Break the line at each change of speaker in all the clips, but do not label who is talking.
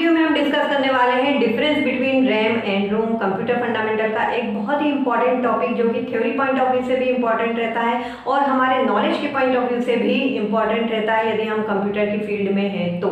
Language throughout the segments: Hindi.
वीडियो में हम डिस्कस करने वाले हैं difference between RAM and ROM computer fundamental का एक बहुत ही इंपॉर्टेंट टॉपिक जो कि थ्योरी पॉइंट ऑफ व्यू से भी इंपॉर्टेंट रहता है और हमारे नॉलेज के पॉइंट ऑफ व्यू से भी इंपॉर्टेंट रहता है यदि हम कंप्यूटर की फील्ड में हैं तो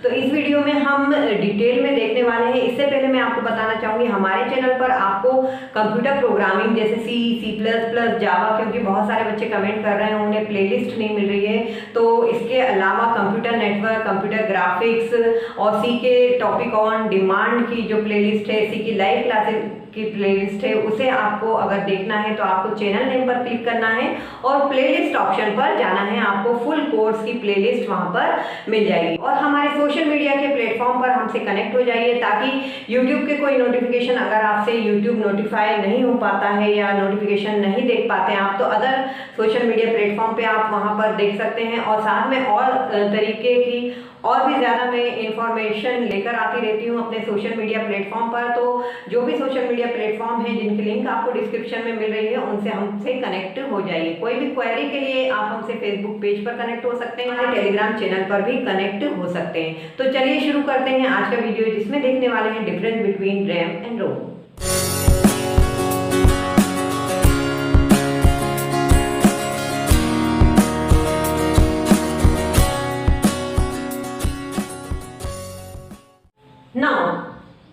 इस वीडियो में हम डिटेल में देखने वाले हैं। इससे पहले मैं आपको बताना चाहूँगी हमारे चैनल पर आपको कंप्यूटर प्रोग्रामिंग जैसे C++, जावा, क्योंकि बहुत सारे बच्चे कमेंट कर रहे हैं उन्हें प्लेलिस्ट नहीं मिल रही है, तो इसके अलावा कंप्यूटर नेटवर्क, कंप्यूटर ग्राफिक्स और सी के टॉपिक ऑन डिमांड की जो प्लेलिस्ट है, सी की लाइव क्लासेस की प्लेलिस्ट है, उसे आपको अगर देखना है तो आपको चैनल नेम पर क्लिक करना है और प्लेलिस्ट ऑप्शन पर जाना है। आपको फुल कोर्स की प्लेलिस्ट वहां पर मिल जाएगी और हमारे सोशल मीडिया के प्लेटफॉर्म पर हमसे कनेक्ट हो जाइए ताकि यूट्यूब के कोई नोटिफिकेशन अगर आपसे यूट्यूब नोटिफाई नहीं हो पाता है या नोटिफिकेशन नहीं देख पाते हैं आप, तो अदर सोशल मीडिया प्लेटफॉर्म पे आप वहां पर देख सकते हैं। और साथ में और तरीके की और भी ज़्यादा मैं इंफॉर्मेशन लेकर आती रहती हूँ अपने सोशल मीडिया प्लेटफॉर्म पर, तो जो भी सोशल मीडिया प्लेटफॉर्म है जिनकी लिंक आपको डिस्क्रिप्शन में मिल रही है उनसे हमसे कनेक्ट हो जाइए। कोई भी क्वेरी के लिए आप हमसे फेसबुक पेज पर कनेक्ट हो सकते हैं, हमारे टेलीग्राम चैनल पर भी कनेक्ट हो सकते हैं। तो चलिए शुरू करते हैं आज का वीडियो जिसमें देखने वाले हैं difference between RAM and ROM.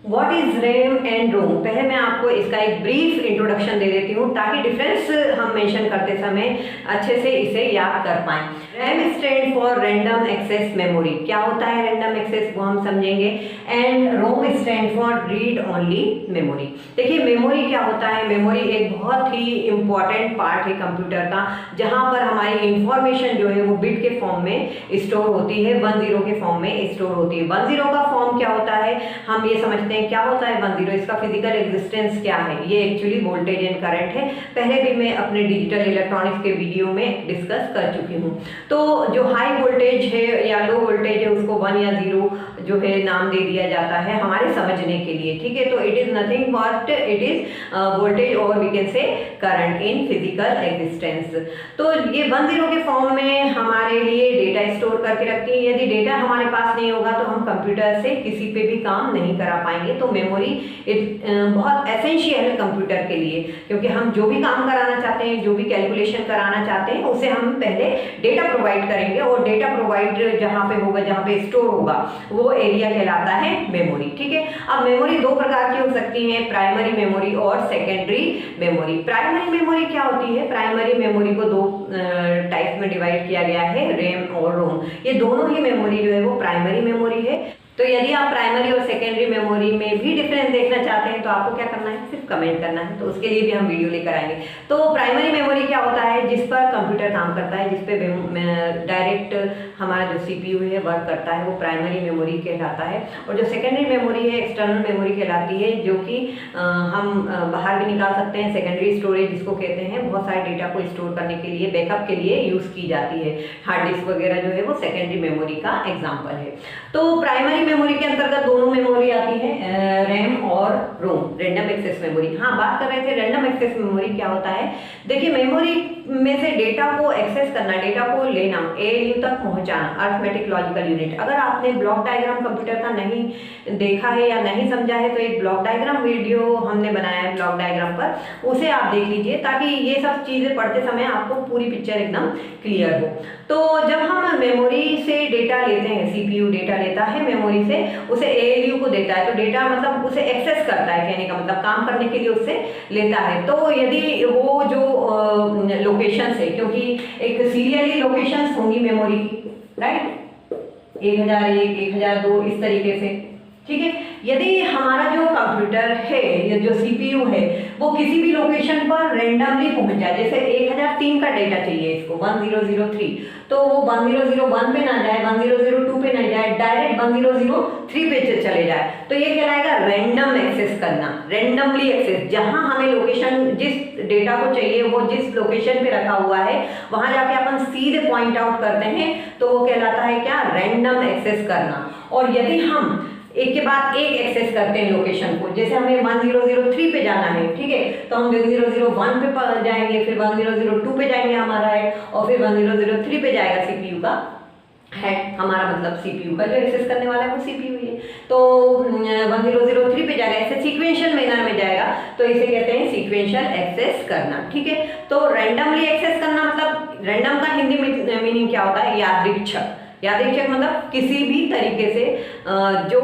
What is RAM and ROM? पहले मैं आपको इसका एक ब्रीफ इंट्रोडक्शन दे देती हूँ ताकि डिफरेंस हम मेंशन करते समय अच्छे से इसे याद कर पाएं। RAM stand for random access memory. क्या होता है रैंडम एक्सेस वो हम समझेंगे। And ROM stand for read only memory. देखिए मेमोरी क्या होता है। मेमोरी एक बहुत ही इंपॉर्टेंट पार्ट है कंप्यूटर का, जहाँ पर हमारी इंफॉर्मेशन जो है वो बिट के फॉर्म में स्टोर होती है, 10 के फॉर्म में स्टोर होती है। 10 का फॉर्म क्या होता है हम ये समझते हैं। क्या होता है 10? इसका फिजिकल एग्जिस्टेंस क्या है? ये एक्चुअली वोल्टेज एंड करंट है। पहले भी मैं अपने डिजिटल इलेक्ट्रॉनिक्स के वीडियो में डिस्कस कर चुकी हूँ। तो जो हाई वोल्टेज है या लो वोल्टेज है उसको 1 या 0 जो है नाम दे दिया जाता है हमारे समझने के लिए, ठीक है। तो it is nothing but it is voltage और we can say current in physical existence. तो ये 10 के फॉर्म में हमारे लिए डेटा स्टोर करके रखती है। यदि डेटा हमारे पास नहीं होगा तो हम कंप्यूटर से किसी पे भी काम नहीं करा पाएंगे। तो मेमोरी बहुत एसेंशियल है कंप्यूटर के लिए, क्योंकि हम जो भी काम कराना चाहते हैं, जो भी कैलकुलेशन कराना चाहते हैं, उसे हम पहले डेटा प्रोवाइड करेंगे और डेटा प्रोवाइड जहाँ पे होगा, जहाँ पे स्टोर होगा, वो एरिया कहलाता है मेमोरी, ठीक है। अब मेमोरी दो प्रकार की हो सकती है, प्राइमरी मेमोरी और सेकेंडरी मेमोरी। प्राइमरी मेमोरी क्या होती है? प्राइमरी मेमोरी को दो टाइप में डिवाइड किया गया है, रैम और रोम। ये दोनों ही मेमोरी जो है वो प्राइमरी मेमोरी है। तो यदि आप प्राइमरी और सेकेंडरी मेमोरी में भी डिफरेंस देखना चाहते हैं तो आपको क्या करना है? सिर्फ कमेंट करना है, तो उसके लिए भी हम वीडियो लेकर आएंगे। तो प्राइमरी मेमोरी क्या होता है? जिस पर कंप्यूटर काम करता है, जिस पे डायरेक्ट हमारा जो सीपीयू है वर्क करता है, वो प्राइमरी मेमोरी कहलाता है। और जो सेकेंडरी मेमोरी है एक्सटर्नल मेमोरी कहलाती है, जो कि हम बाहर भी निकाल सकते हैं। सेकेंडरी स्टोरेज जिसको कहते हैं, बहुत सारे डेटा को स्टोर करने के लिए, बैकअप के लिए यूज की जाती है। हार्ड डिस्क वगैरह जो है वो सेकेंडरी मेमोरी का एग्जाम्पल है। तो प्राइमरी मेमोरी के अंतर्गत दोनों मेमोरी आती है, रैम और रोम, रैंडम एक्सेस मेमोरी। हाँ, बात कर रहे थे रैंडम एक्सेस मेमोरी क्या होता है। देखिए मेमोरी में से डेटा को एक्सेस करना, डेटा को लेना, ALU तक पहुंचाना, अरिथमेटिक लॉजिकल यूनिट। अगर आपने ब्लॉक डायग्राम कंप्यूटर का नहीं देखा है या नहीं समझा है तो एक ब्लॉक डायग्राम वीडियो हमने बनाया है ब्लॉक डायग्राम पर, उसे आप देख लीजिए ताकि ये सब चीजें पढ़ते समय आपको पूरी पिक्चर एकदम क्लियर हो। तो जब हम मेमोरी से डेटा लेते हैं, CPU डेटा लेता है मेमोरी से, उसे ALU को देता है, तो डेटा मतलब उसे एक्सेस करता है, कहने का मतलब काम करने के लिए उससे लेता है। तो यदि वो जो लोकेशंस है, क्योंकि एक सीरियली लोकेशंस होंगी मेमोरी की, राइट, 1001, 1002 इस तरीके से, ठीक है। यदि हमारा जो कंप्यूटर है या जो CPU है वो किसी भी लोकेशन पर रेंडमली पहुंच जाए, जैसे 1003 का डेटा चाहिए इसको, 1003, तो वो 1001 पे ना जाए, 1002 पे ना जाए, डायरेक्ट 1003 पे चले जाए, तो ये कहलाएगा रैंडम एक्सेस करना, रैंडमली एक्सेस। जहां हमें लोकेशन, जिस डेटा को चाहिए वो जिस लोकेशन पे रखा हुआ है वहां जाके अपन सीधे पॉइंट आउट करते हैं, तो वो कहलाता है क्या? रैंडम एक्सेस करना। और यदि हम एक के बाद एक एक्सेस करते हैं लोकेशन को, जैसे हमें 1003 पे जाना है, ठीक है, तो हम 1001 पे जाएंगे, फिर 1002 पे जाएंगे हमारा है, और फिर 1003 पे जाएगा CPU का हेड, हमारा मतलब सीपीयू का जो एक्सेस करने वाला है वो सीपीयू ही है। तो 1003 पे जाएगा, ऐसे सीक्वेंशियल मैनर में जाएगा तो इसे कहते हैं सीक्वेंशियल एक्सेस करना, ठीक है। तो रैंडमली एक्सेस करना मतलब रैंडम का हिंदी मीनिंग क्या होता है, यादृच्छिक। यादृच्छिक मतलब किसी भी तरीके से जो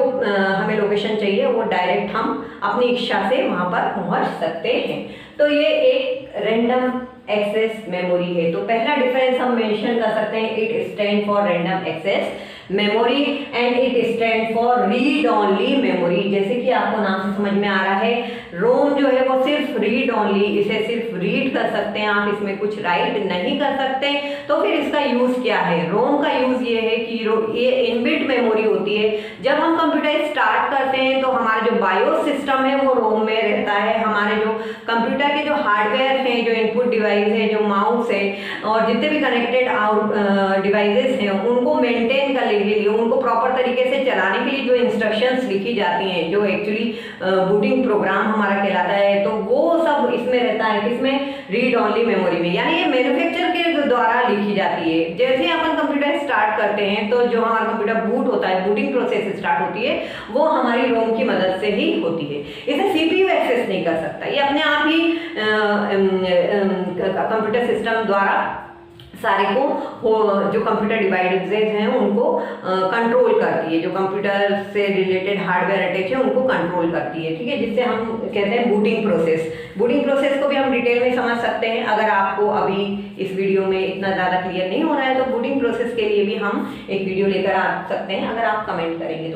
हमें लोकेशन चाहिए वो डायरेक्ट हम अपनी इच्छा से वहां पर पहुंच सकते हैं। तो ये एक रैंडम एक्सेस मेमोरी है। तो पहला डिफरेंस हम मेंशन कर सकते हैं, it stand for random access memory and it stand for read only memory. जैसे कि आपको नाम से समझ में आ रहा है, रोम जो है वो सिर्फ रीड ओनली, इसे सिर्फ रीड कर सकते हैं आप, इसमें कुछ राइट नहीं कर सकते। तो फिर इसका यूज क्या है, रोम का यूज ये है कि ये इनबिल्ट मेमोरी होती है। जब हम कंप्यूटर स्टार्ट करते हैं तो हमारा जो बायोस सिस्टम है वो रोम में रहता है। हमारे जो कंप्यूटर के जो हार्डवेयर हैं, जो इनपुट डिवाइस है, जो माउस है और जितने भी कनेक्टेड डिवाइसेस हैं उनको मेंटेन करने के लिए, उनको प्रॉपर तरीके से चलाने के लिए जो इंस्ट्रक्शंस लिखी जाती हैं, जो एक्चुअली बूटिंग प्रोग्राम हमारा कहलाता है, तो वो सब इसमें रहता है, किसमें, रीड ओनली मेमोरी में। यानी ये मैन्युफैक्चर के द्वारा लिखी जाती है। जैसे अपन कंप्यूटर स्टार्ट करते हैं तो जो हमारा कंप्यूटर बूट होता है, बूटिंग प्रोसेस स्टार्ट होती है, वो हमारी रोम की मदद से ही होती है। इसे सीपीयू एक्सेस नहीं कर सकता, ये अपने आप ही कंप्यूटर सिस्टम द्वारा सारे को जो कंप्यूटर डिवाइसेज हैं उनको कंट्रोल करती है, जो कंप्यूटर से रिलेटेड हार्डवेयर अटैच है उनको कंट्रोल करती है, ठीक है, जिससे हम कहते हैं बूटिंग प्रोसेस। बूटिंग प्रोसेस को भी हम डिटेल में समझ सकते हैं। अगर आपको अभी इस वीडियो में इतना ज़्यादा क्लियर नहीं हो रहा है तो बूटिंग प्रोसेस के लिए भी हम एक वीडियो लेकर आ सकते हैं, अगर आप कमेंट करेंगे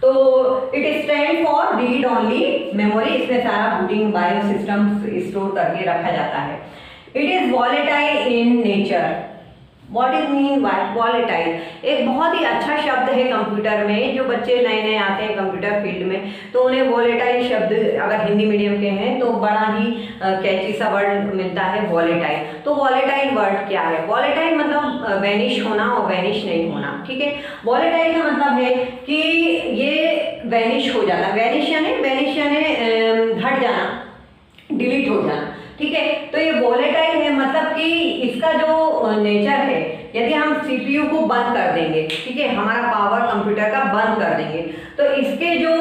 तो it stand for read only memory, इसमें सारा बूटिंग बायो सिस्टम स्टोर करके रखा जाता है। It is volatile in nature. What is mean by volatile? एक बहुत ही अच्छा शब्द है कंप्यूटर में। जो बच्चे नए नए आते हैं कंप्यूटर फील्ड में तो उन्हें वॉलेटाइल शब्द, अगर हिंदी मीडियम के हैं तो बड़ा ही कैची सा वर्ड मिलता है वॉलेटाइल। तो वॉलेटाइल वर्ड क्या है? वॉलेटाइल मतलब वैनिश होना और वैनिश नहीं होना, ठीक है। वॉलेटाइल का मतलब है कि ये वैनिश हो जाना, वैनिश यानी हट जाना, डिलीट हो जाना, ठीक है। तो ये वॉलेटाइल है मतलब कि इसका जो नेचर है, यदि हम सीपीयू को बंद कर देंगे, ठीक है, हमारा पावर कंप्यूटर का बंद कर देंगे तो इसके जो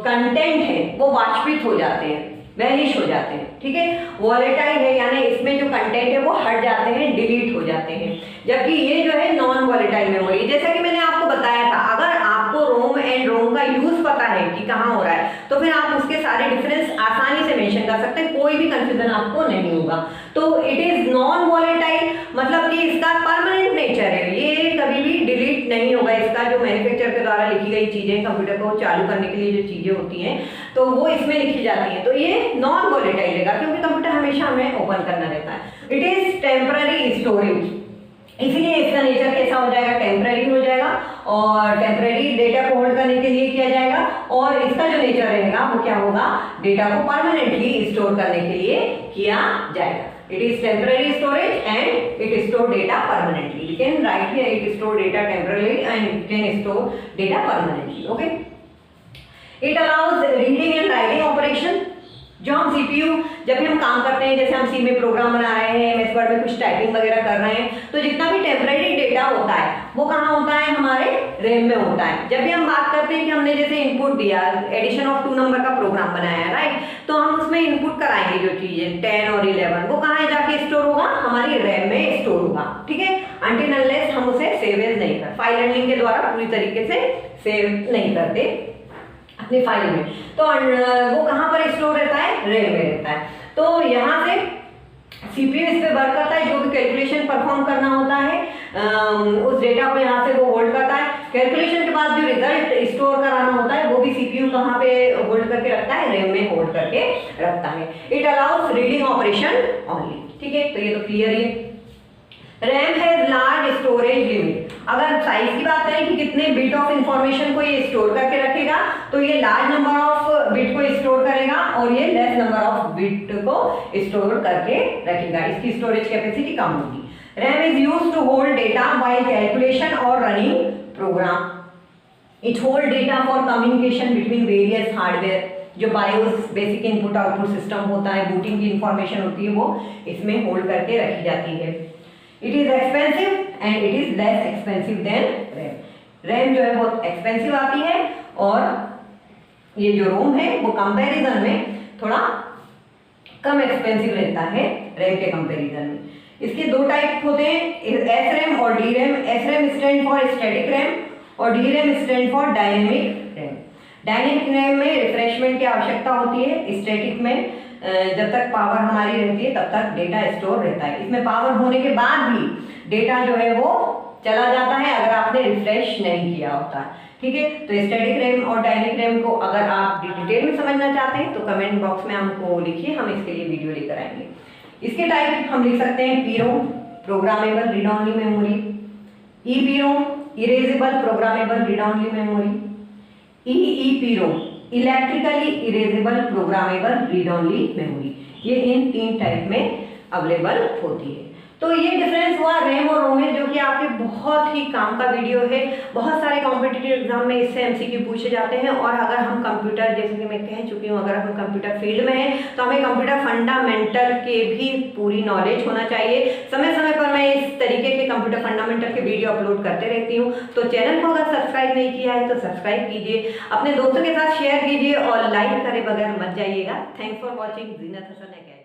कंटेंट है वो वाष्पित हो जाते हैं, वैनिश हो जाते हैं, ठीक है। वॉलेटाइल है यानी इसमें जो कंटेंट है वो हट जाते हैं, डिलीट हो जाते हैं। जबकि ये जो है नॉन वॉलेटाइल मेमोरी, जैसा कि मैंने आपको बताया था, अगर आपको रोम एंड रोम का यूज पता है कि कहाँ हो रहा है तो फिर आप उसके सारे डिफरेंस आसानी से मेंशन कर सकते हैं, कोई भी कंफ्यूजन आपको नहीं होगा। तो इट इज नॉन वॉलेटाइल मतलब कि इसका परमानेंट नेचर है, ये कभी भी डिलीट नहीं होगा। इसका जो मैन्युफैक्चर के द्वारा लिखी गई चीजें, कंप्यूटर को चालू करने के लिए जो चीजें होती हैं तो वो इसमें लिखी जाती हैं, तो ये नॉन वॉलेटाइल रहेगा क्योंकि कंप्यूटर हमेशा हमें ओपन करना रहता है। इट इज टेम्पररी स्टोरेज, इसीलिए इसका नेचर कैसा हो जाएगा, टेम्पररी हो जाएगा और टेम्पररी डेटा को होल्ड करने के लिए किया जाएगा। और इसका जो नेचर रहेगा वो क्या होगा, डेटा को परमानेंटली स्टोर करने के लिए किया जाएगा। It is temporary storage and it store data permanently. You can write here it store data temporarily and it can store data permanently. Okay. It allows reading and writing operation. जो हम सीपीयू जब भी हम काम करते हैं, जैसे हम सी में प्रोग्राम बना रहे हैं, एमएस वर्ड में कुछ टाइपिंग वगैरह कर रहे हैं, तो जितना भी टेम्परेरी डेटा होता है वो कहाँ होता है, हमारे रैम में होता है। जब भी हम बात करते हैं कि हमने जैसे इनपुट दिया, एडिशन ऑफ 2 नंबर का प्रोग्राम बनाया, राइट, तो हम उसमें इनपुट कराएंगे जो चीजें 10 और 11, वो कहाँ जाके स्टोर होगा, हमारी रैम में स्टोर होगा, ठीक है, अनटिल अनलेस हम उसे सेव एज नहीं कर, फाइल हैंडलिंग के द्वारा पूरी तरीके से सेव नहीं करते अपनी फाइल में। तो वो कहाँ पर स्टोर रहता है, रैम में रहता है। तो यहाँ से सीपीयू इस पे वर्क करता है, जो भी कैलकुलेशन परफॉर्म करना होता है उस डेटा को यहाँ से वो होल्ड करता है। कैलकुलेशन के बाद जो रिजल्ट स्टोर कराना होता है वो भी सीपीयू कहाँ पे होल्ड करके रखता है, रैम में होल्ड करके रखता है। It allow us reading operation only, ठीक है, तो ये तो क्लियर है। RAM has large storage limit. अगर साइज की बात करें कि कितने बिट ऑफ इंफॉर्मेशन को ये स्टोर करके रखेगा, तो ये लार्ज नंबर ऑफ बिट को स्टोर करेगा और ये लेस नंबर ऑफ बिट को स्टोर करके रखेगा, इसकी स्टोरेज कैपेसिटी कम होगी। RAM is used to hold data while calculation और running program. It hold data for communication between various hardware. जो BIOS basic input output system होता है, बूटिंग की इंफॉर्मेशन होती है, वो इसमें होल्ड करके रखी जाती है। It is expensive and it is less expensive than RAM. RAM जो है बहुत एक्सपेंसिव आती है और ये जो रोम है वो कंपैरिजन में थोड़ा कम एक्सपेंसिव रहता है रैम के कंपैरिजन में। इसके दो टाइप होते हैं, एस रैम और D RAM. S RAM stand for static RAM और D RAM stand for dynamic RAM. Dynamic RAM में रिफ्रेशमेंट की आवश्यकता होती है, स्टैटिक में जब तक पावर हमारी रहती है तब तक डेटा स्टोर रहता है। इसमें पावर होने के बाद भी डेटा जो है वो चला जाता है अगर आपने रिफ्रेश नहीं किया होता। ठीक है, तो स्टैटिक रैम और डायनेमिक रैम को अगर आप डिटेल में समझना चाहते हैं तो कमेंट बॉक्स में हमको लिखिए, हम इसके लिए वीडियो लेकर आएंगे। इसके टाइप हम लिख सकते हैं PROM programmable read only memory, EPROM erasable programmable read only memory, EEPROM electrically erasable programmable read only memory. ये इन 3 टाइप में अवेलेबल होती है। तो ये डिफरेंस हुआ रैम और रोम में, जो कि आपके बहुत ही काम का वीडियो है। बहुत सारे कॉम्पिटिटिव एग्जाम में इससे एमसीक्यू पूछे जाते हैं। और अगर हम कंप्यूटर, जैसे कि मैं कह चुकी हूँ, अगर हम कंप्यूटर फील्ड में हैं तो हमें कंप्यूटर फंडामेंटल के भी पूरी नॉलेज होना चाहिए। समय समय पर मैं इस तरीके के कंप्यूटर फंडामेंटल के वीडियो अपलोड करते रहती हूँ। तो चैनल को अगर सब्सक्राइब नहीं किया है तो सब्सक्राइब कीजिए, अपने दोस्तों के साथ शेयर कीजिए और लाइक करे बगैर मत जाइएगा। Thanks for watching Zeenat Hasan academy.